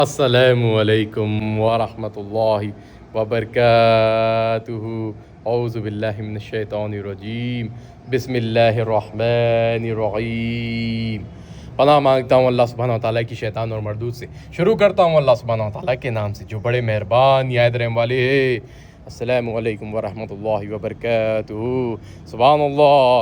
السلام علیکم ورحمۃ اللہ وبرکاتہ۔ اعوذ باللہ من الشیطان الرجیم، بسم اللہ الرحمن الرحیم۔ پناہ مانگتا ہوں اللہ سبحانہ و تعالیٰ کی شیطان اور مردود سے۔ شروع کرتا ہوں اللہ سبحانہ و تعالیٰ کے نام سے جو بڑے مہربان نہایت رحم والے ہیں۔ السلام علیکم ورحمۃ اللہ وبرکاتہ۔ سبحان اللہ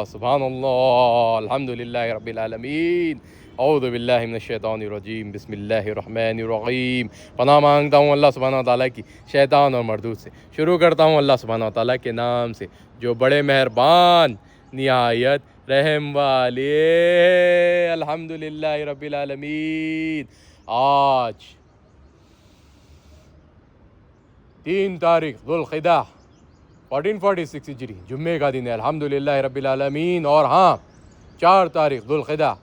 الحمدللہ رب العالمین، اعوذ باللہ من الشیطان الرجیم، بسم اللہ الرحمن الرحیم۔ پناہ مانگتا ہوں اللہ سبحانہ و تعالیٰ کی شیطان اور مردود سے۔ شروع کرتا ہوں اللہ سبحانہ و تعالیٰ کے نام سے جو بڑے مہربان نہایت رحم والے۔ الحمدللہ رب العالمین۔ آج 3 تاریخ ذوالقعدہ 1446 ہجری جمعے کا دن ہے، الحمدللہ رب العالمین۔ اور ہاں 4 تاریخ ذوالقعدہ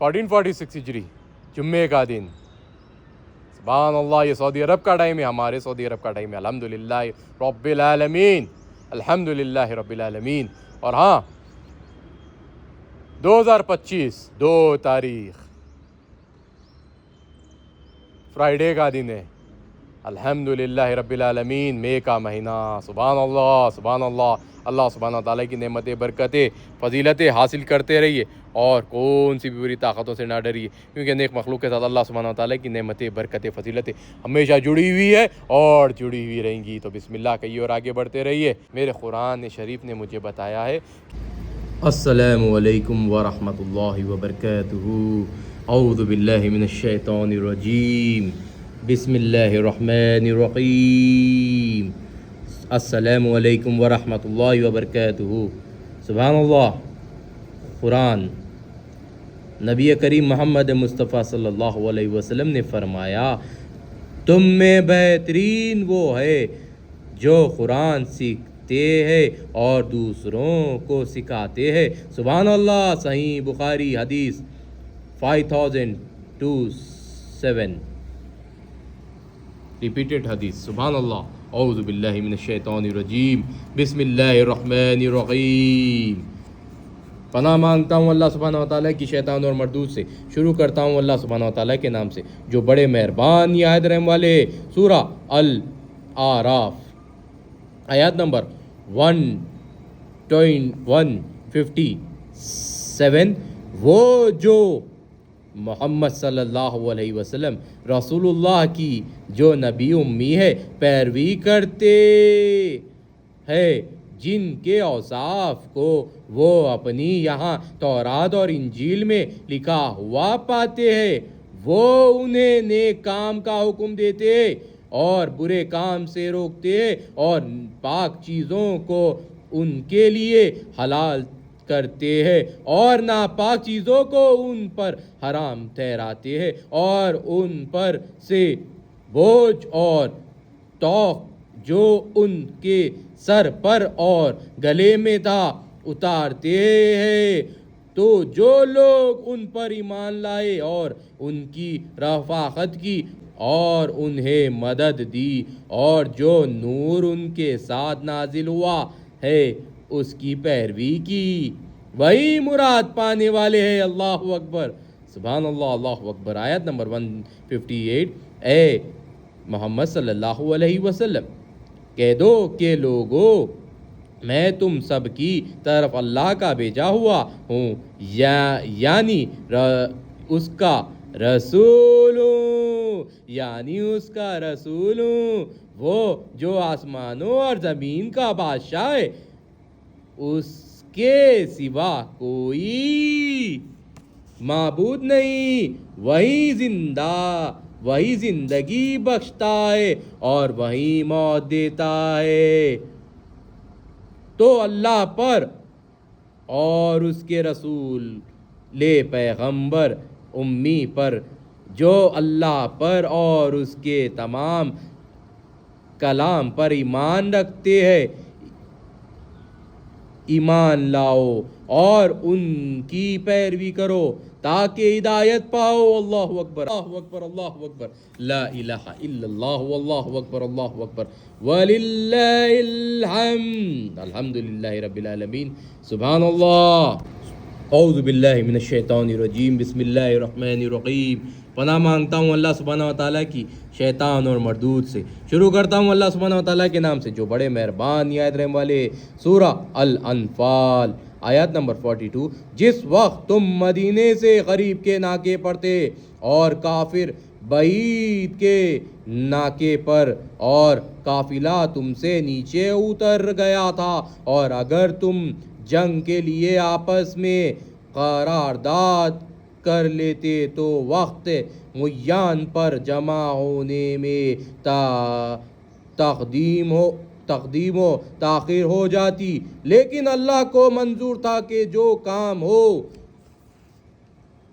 1446 ہجری جمعے کا دن۔ سبحان اللہ، یہ سعودی عرب کا ٹائم ہے، ہمارے سعودی عرب کا ٹائم ہے، الحمدللہ رب العالمین، الحمدللہ رب العالمین۔ اور ہاں 2025 2 تاریخ فرائیڈے کا دن ہے، الحمدللہ رب العالمین، مئی کا مہینہ۔ سبحان اللہ سبحان اللہ۔ اللہ سبحانہ تعالیٰ کی نعمتیں، برکتیں، فضیلتیں حاصل کرتے رہیے اور کون سی بھی بری طاقتوں سے نہ ڈریے، کیونکہ نیک مخلوق کے ساتھ اللہ سبحانہ تعالیٰ کی نعمتیں، برکتیں، فضیلتیں ہمیشہ جڑی ہوئی ہے اور جڑی ہوئی رہیں گی۔ تو بسم اللہ کہیے اور آگے بڑھتے رہیے۔ میرے قرآن شریف نے مجھے بتایا ہے۔ السلام علیکم ورحمۃ اللہ وبرکاتہ۔ اعوذ باللہ من الشیطان الرجیم، بسم اللہ الرحمن الرحیم۔ السلام علیکم ورحمۃ اللہ وبرکاتہ۔ سبحان اللہ۔ قرآن نبی کریم محمد مصطفیٰ صلی اللہ علیہ وسلم نے فرمایا، تم میں بہترین وہ ہے جو قرآن سیکھتے ہیں اور دوسروں کو سکھاتے ہیں۔ سبحان اللہ۔ صحیح بخاری حدیث 5027، ریپیٹڈ حدیث۔ سبحان اللہ۔ اعوذ باللہ من الشیطان الرجیم، بسم اللہ الرحمن الرحیم۔ پناہ مانگتا ہوں اللہ سبحانہ و تعالیٰ کی شیطان اور مردود سے۔ شروع کرتا ہوں اللہ سبحانہ و تعالیٰ کے نام سے جو بڑے مہربان نہایت رحم والے۔ سورہ الاعراف آیات نمبر 157۔ وہ جو محمد صلی اللہ علیہ وسلم رسول اللہ کی جو نبی امی ہے پیروی کرتے ہیں، جن کے اوصاف کو وہ اپنی یہاں تورات اور انجیل میں لکھا ہوا پاتے ہیں، وہ انہیں نیک کام کا حکم دیتے ہیں اور برے کام سے روکتے ہیں اور پاک چیزوں کو ان کے لیے حلال کرتے ہیں اور ناپاک چیزوں کو ان پر حرام ٹھہراتے ہیں اور ان پر سے بوجھ اور توق جو ان کے سر پر اور گلے میں تھا اتارتے ہیں۔ تو جو لوگ ان پر ایمان لائے اور ان کی رفاقت کی اور انہیں مدد دی اور جو نور ان کے ساتھ نازل ہوا ہے اس کی پیروی کی، وہی مراد پانے والے ہیں۔ اللہ اکبر۔ سبحان اللہ، اللہ اکبر۔ آیت نمبر 158۔ اے محمد صلی اللہ علیہ وسلم کہہ دو کہ لوگو، میں تم سب کی طرف اللہ کا بھیجا ہوا ہوں، یعنی اس کا رسول ہوں، یعنی اس کا رسول ہوں۔ وہ جو آسمانوں اور زمین کا بادشاہ ہے، اس کے سوا کوئی معبود نہیں، وہی زندگی بخشتا ہے اور وہی موت دیتا ہے۔ تو اللہ پر اور اس کے رسول پیغمبر امی پر جو اللہ پر اور اس کے تمام کلام پر ایمان رکھتے ہیں ایمان لاؤ اور ان کی پیروی کرو تاکہ ہدایت پاؤ۔ اللہ اکبر، اللہ اکبر، اللہ اکبر، لا الہ الا اللہ، واللہ اکبر، اللہ اکبر، وللہ الحمد، الحمدللہ رب العالمین۔ سبحان اللہ۔ اعوذ باللہ من الشیطان الرجیم، بسم اللہ الرحمن الرحیم۔ پناہ مانگتا ہوں اللہ سبحانہ و تعالیٰ کی شیطان اور مردود سے۔ شروع کرتا ہوں اللہ سبحانہ و تعالیٰ کے نام سے جو بڑے مہربان نہایت رحم والے۔ سورہ الانفال آیت نمبر 42۔ جس وقت تم مدینے سے غریب کے ناکے پر تھے اور کافر بعید کے ناکے پر، اور قافلہ تم سے نیچے اتر گیا تھا، اور اگر تم جنگ کے لیے آپس میں قرارداد کر لیتے تو وقت معین پر جمع ہونے میں تقدیم و تاخیر ہو جاتی، لیکن اللہ کو منظور تھا کہ جو کام ہو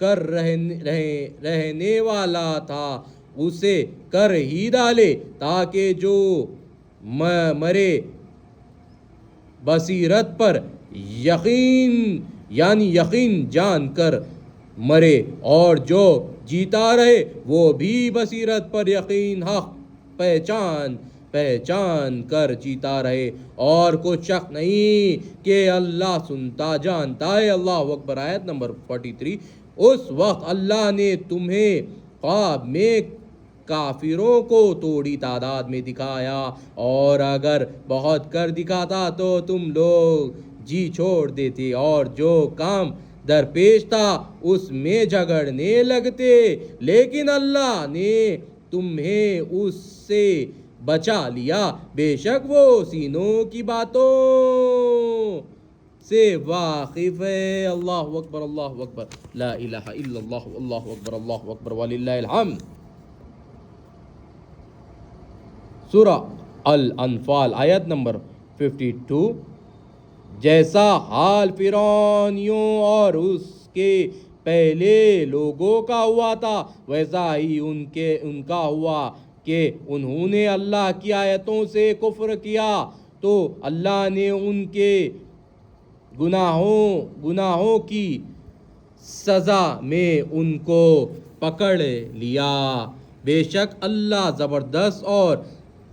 کر رہنے والا تھا اسے کر ہی ڈالے، تاکہ جو مرے بصیرت پر یقین جان کر مرے، اور جو جیتا رہے وہ بھی بصیرت پر یقین حق پہچان کر جیتا رہے، اور کچھ شک نہیں کہ اللہ سنتا جانتا ہے۔ اللہ اکبر۔ آیت نمبر 43۔ اس وقت اللہ نے تمہیں خواب میں کافروں کو تھوڑی تعداد میں دکھایا، اور اگر بہت کر دکھاتا تو تم لوگ جی چھوڑ دیتے، اور جو کام درپیش تھا اس میں جھگڑنے لگتے، لیکن اللہ نے تمہیں اس سے بچا لیا، بے شک وہ سینوں کی باتوں سے واقف ہے۔ اللہ اکبر، اللہ اکبر، لا الہ الا اللہ، اللہ اکبر، اللہ اکبر، وللہ الحمد۔ سورہ الانفال آیت نمبر 52۔ جیسا حال فرعونیوں اور اس کے پہلے لوگوں کا ہوا تھا، ویسا ہی ان کا ہوا کہ انہوں نے اللہ کی آیتوں سے کفر کیا، تو اللہ نے ان کے گناہوں کی سزا میں ان کو پکڑ لیا، بے شک اللہ زبردست اور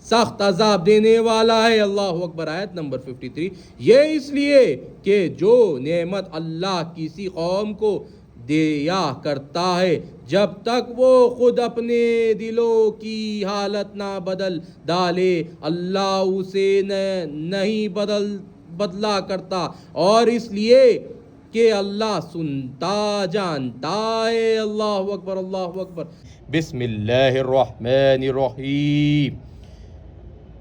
سخت عذاب دینے والا ہے۔ اللہ اکبر۔ آیت نمبر 53۔ یہ اس لیے کہ جو نعمت اللہ کسی قوم کو دیا کرتا ہے، جب تک وہ خود اپنے دلوں کی حالت نہ بدل ڈالے اللہ اسے نہیں بدلا کرتا، اور اس لیے کہ اللہ سنتا جانتا ہے۔ اللہ اکبر، اللہ اکبر۔ بسم اللہ الرحمن الرحیم۔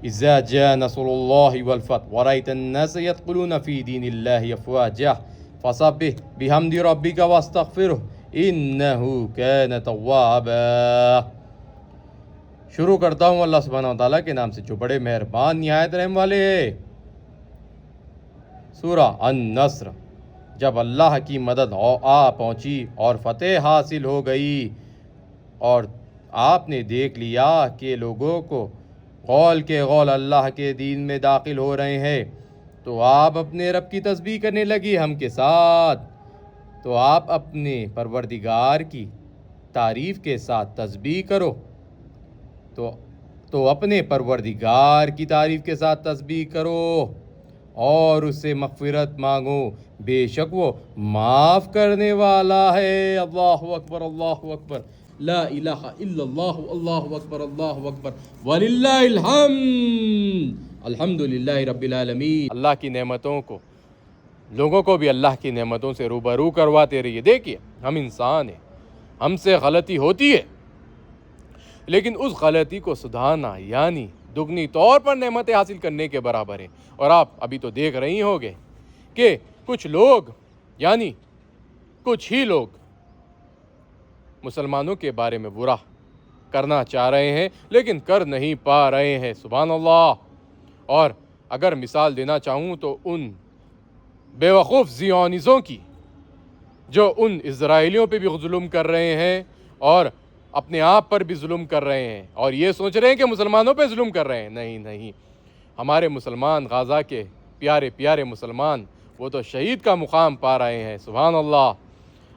اذا جاء نصر الله والفتح ورأيت الناس يدخلون في دين الله افواجا فسبح بحمد ربك واستغفره انه كان توابا۔ شروع کرتا ہوں اللہ سبحانہ وتعالیٰ کے نام سے جو بڑے مہربان نہایت رحم والے ہے۔ سورہ النصر۔ جب اللہ کی مدد آ پہنچی اور فتح حاصل ہو گئی، اور آپ نے دیکھ لیا کہ لوگوں کو قول کے قول اللہ کے دین میں داخل ہو رہے ہیں، تو آپ اپنے رب کی تسبیح کرنے لگی ہم کے ساتھ۔ تو آپ اپنے پروردگار کی تعریف کے ساتھ تسبیح کرو، تو اپنے پروردگار کی تعریف کے ساتھ تسبیح کرو اور اس سے مغفرت مانگو، بے شک وہ معاف کرنے والا ہے۔ اللہ اکبر، اللہ اکبر، لا الہ الا اللہ، اللہ اکبر، اللہ اکبر، وللہ الحمد، الحمدللہ رب العالمین۔ اللہ کی نعمتوں کو، لوگوں کو بھی اللہ کی نعمتوں سے روبرو کرواتے رہیے۔ دیکھیے ہم انسان ہیں، ہم سے غلطی ہوتی ہے، لیکن اس غلطی کو سدھارنا یعنی دگنی طور پر نعمتیں حاصل کرنے کے برابر ہے۔ اور آپ ابھی تو دیکھ رہی ہوں گے کہ کچھ لوگ یعنی کچھ ہی لوگ مسلمانوں کے بارے میں برا کرنا چاہ رہے ہیں، لیکن کر نہیں پا رہے ہیں۔ سبحان اللہ۔ اور اگر مثال دینا چاہوں تو ان بے وقوف زیونیزوں کی، جو ان اسرائیلیوں پہ بھی ظلم کر رہے ہیں اور اپنے آپ پر بھی ظلم کر رہے ہیں، اور یہ سوچ رہے ہیں کہ مسلمانوں پہ ظلم کر رہے ہیں۔ نہیں، ہمارے مسلمان، غزہ کے پیارے پیارے مسلمان، وہ تو شہید کا مقام پا رہے ہیں۔ سبحان اللہ۔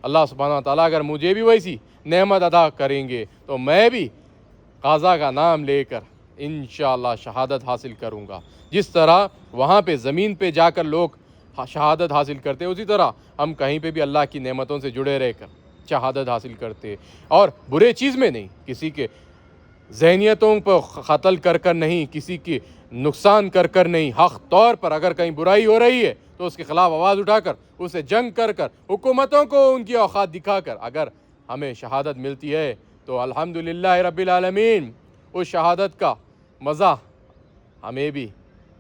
اللہ سبحانہ وتعالیٰ اگر مجھے بھی ویسی نعمت عطا کریں گے تو میں بھی غزہ کا نام لے کر انشاءاللہ شہادت حاصل کروں گا۔ جس طرح وہاں پہ زمین پہ جا کر لوگ شہادت حاصل کرتے، اسی طرح ہم کہیں پہ بھی اللہ کی نعمتوں سے جڑے رہ کر شہادت حاصل کرتے، اور برے چیز میں نہیں، کسی کے ذہنیتوں پر قتل کر کر نہیں، کسی کی نقصان کر کر نہیں، حق طور پر اگر کہیں برائی ہو رہی ہے تو اس کے خلاف آواز اٹھا کر، اسے جنگ کر کر، حکومتوں کو ان کی اوقات دکھا کر اگر ہمیں شہادت ملتی ہے تو الحمدللہ رب العالمین، اس شہادت کا مزہ ہمیں بھی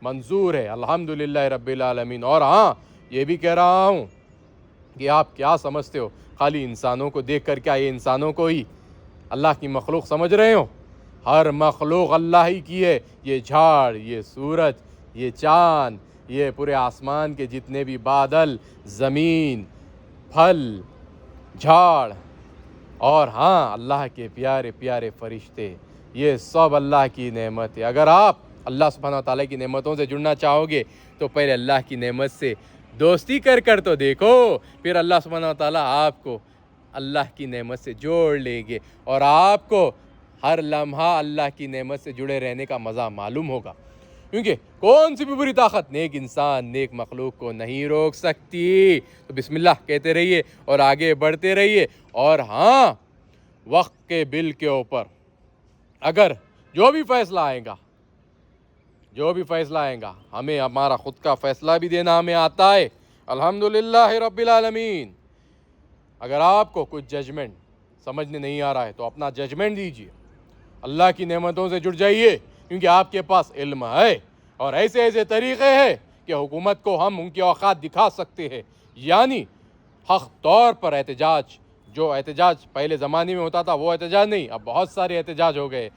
منظور ہے، الحمدللہ رب العالمین۔ اور ہاں، یہ بھی کہہ رہا ہوں کہ آپ کیا سمجھتے ہو خالی انسانوں کو دیکھ کر؟ کیا یہ انسانوں کو ہی اللہ کی مخلوق سمجھ رہے ہو؟ ہر مخلوق اللہ ہی کی ہے، یہ جھاڑ، یہ سورج، یہ چاند، یہ پورے آسمان کے جتنے بھی بادل، زمین، پھل، جھاڑ، اور ہاں اللہ کے پیارے پیارے فرشتے، یہ سب اللہ کی نعمت ہے۔ اگر آپ اللہ سبحانہ وتعالیٰ کی نعمتوں سے جڑنا چاہو گے تو پہلے اللہ کی نعمت سے دوستی کر کر تو دیکھو، پھر اللہ سبحانہ وتعالیٰ آپ کو اللہ کی نعمت سے جوڑ لیں گے، اور آپ کو ہر لمحہ اللہ کی نعمت سے جڑے رہنے کا مزہ معلوم ہوگا، کیونکہ کون سی بھی بری طاقت نیک انسان، نیک مخلوق کو نہیں روک سکتی۔ تو بسم اللہ کہتے رہیے اور آگے بڑھتے رہیے۔ اور ہاں، وقت کے بل کے اوپر اگر جو بھی فیصلہ آئے گا، ہمیں ہمارا خود کا فیصلہ بھی دینا ہمیں آتا ہے، الحمدللہ رب العالمین۔ اگر آپ کو کچھ ججمنٹ سمجھنے نہیں آ رہا ہے تو اپنا ججمنٹ دیجیے، اللہ کی نعمتوں سے جڑ جائیے، کیونکہ آپ کے پاس علم ہے اور ایسے ایسے طریقے ہیں کہ حکومت کو ہم ان کی اوقات دکھا سکتے ہیں، یعنی حق طور پر احتجاج، جو احتجاج پہلے زمانے میں ہوتا تھا وہ احتجاج نہیں، اب بہت سارے احتجاج ہو گئے۔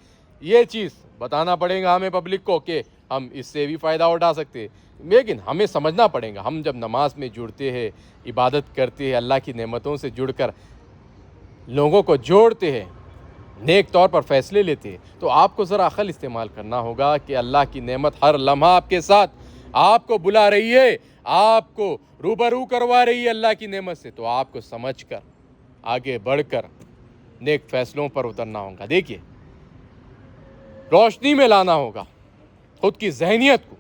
یہ چیز بتانا پڑے گا ہمیں پبلک کو کہ ہم اس سے بھی فائدہ اٹھا سکتے ہیں، لیکن ہمیں سمجھنا پڑے گا، ہم جب نماز میں جڑتے ہیں، عبادت کرتے ہیں، اللہ کی نعمتوں سے جڑ کر لوگوں کو جوڑتے ہیں، نیک طور پر فیصلے لیتے ہیں، تو آپ کو ذرا عقل استعمال کرنا ہوگا کہ اللہ کی نعمت ہر لمحہ آپ کے ساتھ آپ کو بلا رہی ہے، آپ کو روبرو کروا رہی ہے اللہ کی نعمت سے، تو آپ کو سمجھ کر آگے بڑھ کر نیک فیصلوں پر اترنا ہوگا۔ دیکھیے، روشنی میں لانا ہوگا خود کی ذہنیت کو۔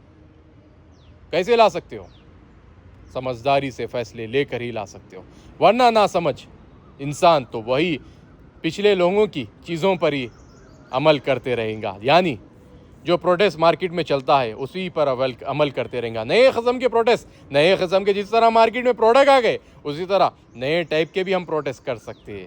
کیسے لا سکتے ہو؟ سمجھداری سے فیصلے لے کر ہی لا سکتے ہو، ورنہ نہ سمجھ انسان تو وہی پچھلے لوگوں کی چیزوں پر ہی عمل کرتے رہیں گا، یعنی جو پروٹیسٹ مارکیٹ میں چلتا ہے اسی پر عمل کرتے رہیں گا۔ نئے قسم کے پروٹیسٹ، نئے قسم کے، جس طرح مارکیٹ میں پروڈکٹ آ گئے اسی طرح نئے ٹائپ کے بھی ہم پروٹیسٹ کر سکتے ہیں۔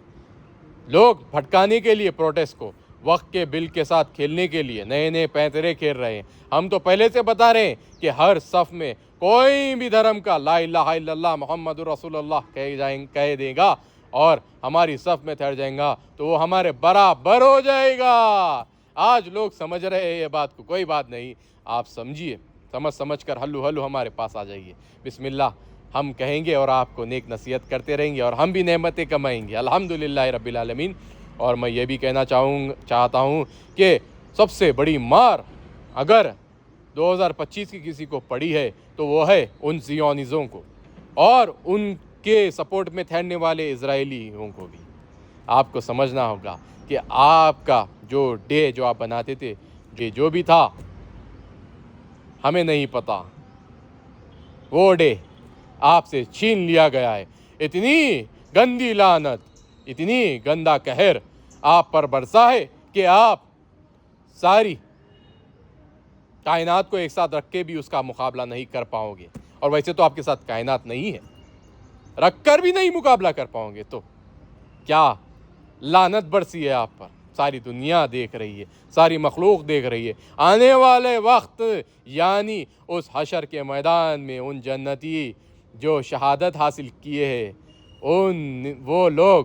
لوگ بھٹکانے کے لیے پروٹیسٹ کو وقت کے بل کے ساتھ کھیلنے کے لیے نئے نئے پینترے کھیل رہے ہیں۔ ہم تو پہلے سے بتا رہے ہیں کہ ہر صف میں کوئی بھی دھرم کا لا الہ الا اللہ محمد رسول اللہ کہہ دے گا اور ہماری صف میں ٹھہر جائیں گا تو وہ ہمارے برابر ہو جائے گا۔ آج لوگ سمجھ رہے ہیں یہ بات کو، کوئی بات نہیں، آپ سمجھیے، سمجھ کر ہلو ہمارے پاس آ جائیے۔ بسم اللہ ہم کہیں گے اور آپ کو نیک نصیحت کرتے رہیں گے اور ہم بھی نعمتیں کمائیں گے، الحمدللہ رب العالمین۔ اور میں یہ بھی کہنا چاہتا ہوں کہ سب سے بڑی مار اگر 2025 کی کسی کو پڑی ہے تو وہ ہے ان زیونزوں کو اور ان کے سپورٹ میں ٹھہرنے والے اسرائیلیوں کو بھی۔ آپ کو سمجھنا ہوگا کہ آپ کا جو ڈے جو آپ بناتے تھے، جو بھی تھا ہمیں نہیں پتا، وہ ڈے آپ سے چھین لیا گیا ہے۔ اتنی گندی لعنت، اتنی گندا قہر آپ پر برسا ہے کہ آپ ساری کائنات کو ایک ساتھ رکھ کے بھی اس کا مقابلہ نہیں کر پاؤ گے، اور ویسے تو آپ کے ساتھ کائنات نہیں ہے، رکھ کر بھی نہیں مقابلہ کر پاؤ گے، تو کیا لعنت برسی ہے آپ پر۔ ساری دنیا دیکھ رہی ہے، ساری مخلوق دیکھ رہی ہے، آنے والے وقت یعنی اس حشر کے میدان میں ان جنتی جو شہادت حاصل کیے ہیں وہ لوگ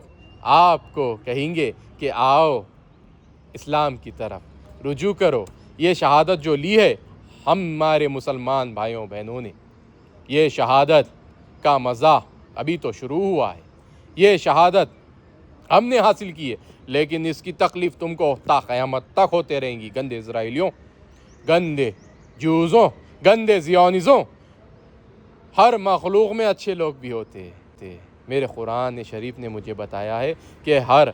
آپ کو کہیں گے کہ آؤ اسلام کی طرف رجوع کرو۔ یہ شہادت جو لی ہے ہمارے مسلمان بھائیوں بہنوں نے، یہ شہادت کا مزہ ابھی تو شروع ہوا ہے، یہ شہادت ہم نے حاصل کی ہے، لیکن اس کی تکلیف تم کو تا قیامت تک ہوتے رہیں گی، گندے اسرائیلیوں، گندے جوزوں، گندے زیونزوں۔ ہر مخلوق میں اچھے لوگ بھی ہوتے تھے، میرے قرآن شریف نے مجھے بتایا ہے کہ ہر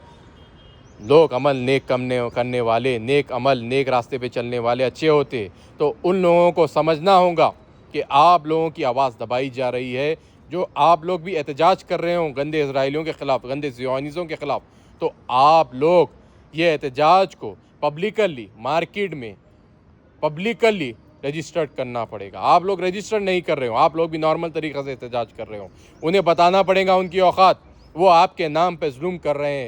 لوگ عمل نیک کرنے والے، نیک عمل، نیک راستے پہ چلنے والے اچھے ہوتے، تو ان لوگوں کو سمجھنا ہوگا کہ آپ لوگوں کی آواز دبائی جا رہی ہے، جو آپ لوگ بھی احتجاج کر رہے ہوں گندے اسرائیلیوں کے خلاف، گندے زیونیزوں کے خلاف، تو آپ لوگ یہ احتجاج کو پبلکلی مارکیٹ میں پبلکلی رجسٹرڈ کرنا پڑے گا. آپ لوگ رجسٹرڈ نہیں کر رہے ہو، آپ لوگ بھی نارمل طریقے سے احتجاج کر رہے ہو، انہیں بتانا پڑے گا ان کی اوقات. وہ آپ کے نام پہ ظلم کر رہے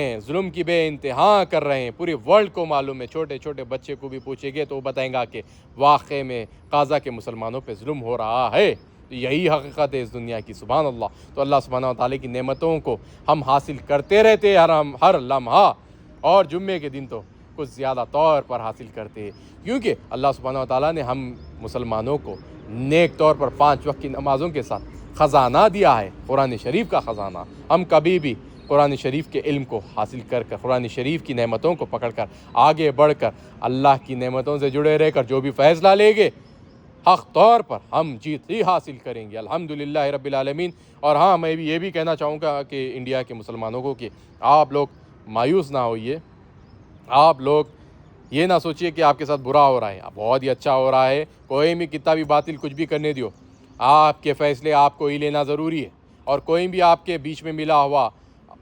ہیں، ظلم کی بے انتہا کر رہے ہیں. پوری ورلڈ کو معلوم ہے. چھوٹے چھوٹے بچے کو بھی پوچھے گے تو وہ بتائیں گا کہ واقعے میں غزہ کے مسلمانوں پہ ظلم ہو رہا ہے. یہی حقیقت ہے اس دنیا کی. سبحان اللہ. تو اللہ سبحانہ و تعالیٰ کی نعمتوں کو ہم حاصل کرتے رہتے ہر لمحہ، اور جمعے کے دن تو کچھ زیادہ طور پر حاصل کرتے ہیں، کیونکہ اللہ سبحانہ و تعالیٰ نے ہم مسلمانوں کو نیک طور پر 5 وقت کی نمازوں کے ساتھ خزانہ دیا ہے، قرآن شریف کا خزانہ. ہم کبھی بھی قرآن شریف کے علم کو حاصل کر قرآن شریف کی نعمتوں کو پکڑ کر آگے بڑھ کر اللہ کی نعمتوں سے جڑے رہ کر جو بھی فیصلہ لیں گے، حق طور پر ہم جیت ہی حاصل کریں گے الحمدللہ رب العالمین. اور ہاں، میں بھی یہ بھی کہنا چاہوں گا کہ انڈیا کے مسلمانوں کو کہ آپ لوگ مایوس نہ ہوئیے. آپ لوگ یہ نہ سوچیے کہ آپ کے ساتھ برا ہو رہا ہے، بہت ہی اچھا ہو رہا ہے. کوئی بھی کتنا بھی باطل کچھ بھی کرنے دیو، آپ کے فیصلے آپ کو ہی لینا ضروری ہے. اور کوئی بھی آپ کے بیچ میں ملا ہوا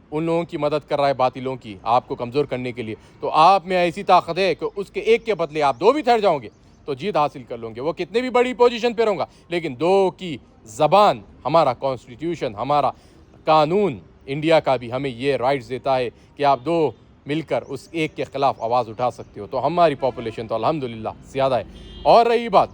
ان لوگوں کی مدد کر رہا ہے باطلوں کی، آپ کو کمزور کرنے کے لیے، تو آپ میں ایسی طاقت ہے کہ اس کے ایک کے بدلے آپ 2 بھی ٹھہر جاؤ گے تو جیت حاصل کر لوں گے. وہ کتنے بھی بڑی پوزیشن پہ رہوں گا، لیکن 2 کی زبان، ہمارا کانسٹیٹیوشن، ہمارا قانون انڈیا کا بھی ہمیں یہ رائٹس دیتا ہے کہ آپ 2 مل کر اس ایک کے خلاف آواز اٹھا سکتے ہو. تو ہماری پاپولیشن تو الحمدللہ زیادہ ہے. اور رہی بات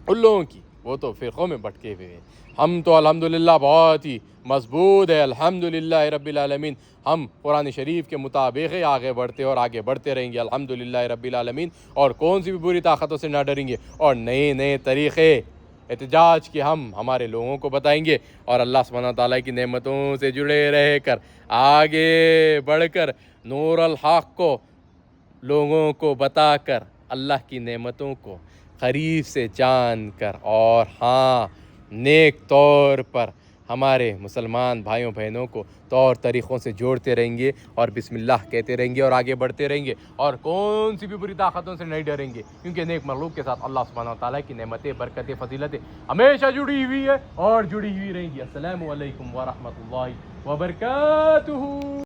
ان لوگوں کی، وہ تو فرقوں میں بٹکے ہوئے ہیں. ہم تو الحمدللہ بہت ہی مضبوط ہے الحمدللہ رب العالمین. ہم قرآن شریف کے مطابق آگے بڑھتے اور آگے بڑھتے رہیں گے الحمدللہ رب العالمین. اور کون سی بھی بری طاقتوں سے نہ ڈریں گے، اور نئے طریقے احتجاج کے ہم ہمارے لوگوں کو بتائیں گے. اور اللہ سبحانہ تعالیٰ کی نعمتوں سے جڑے رہ کر آگے بڑھ کر نور الحق کو لوگوں کو بتا کر اللہ کی نعمتوں کو قریب سے جان کر، اور ہاں نیک طور پر ہمارے مسلمان بھائیوں بہنوں کو طور طریقوں سے جوڑتے رہیں گے، اور بسم اللہ کہتے رہیں گے، اور آگے بڑھتے رہیں گے، اور کون سی بھی بری طاقتوں سے نہیں ڈریں گے. کیونکہ نیک مخلوق کے ساتھ اللہ سبحانہ و تعالیٰ کی نعمتیں، برکتیں، فضیلتیں ہمیشہ جڑی ہوئی ہے اور جڑی ہوئی رہیں گی. السلام علیکم ورحمۃ اللہ وبرکاتہ.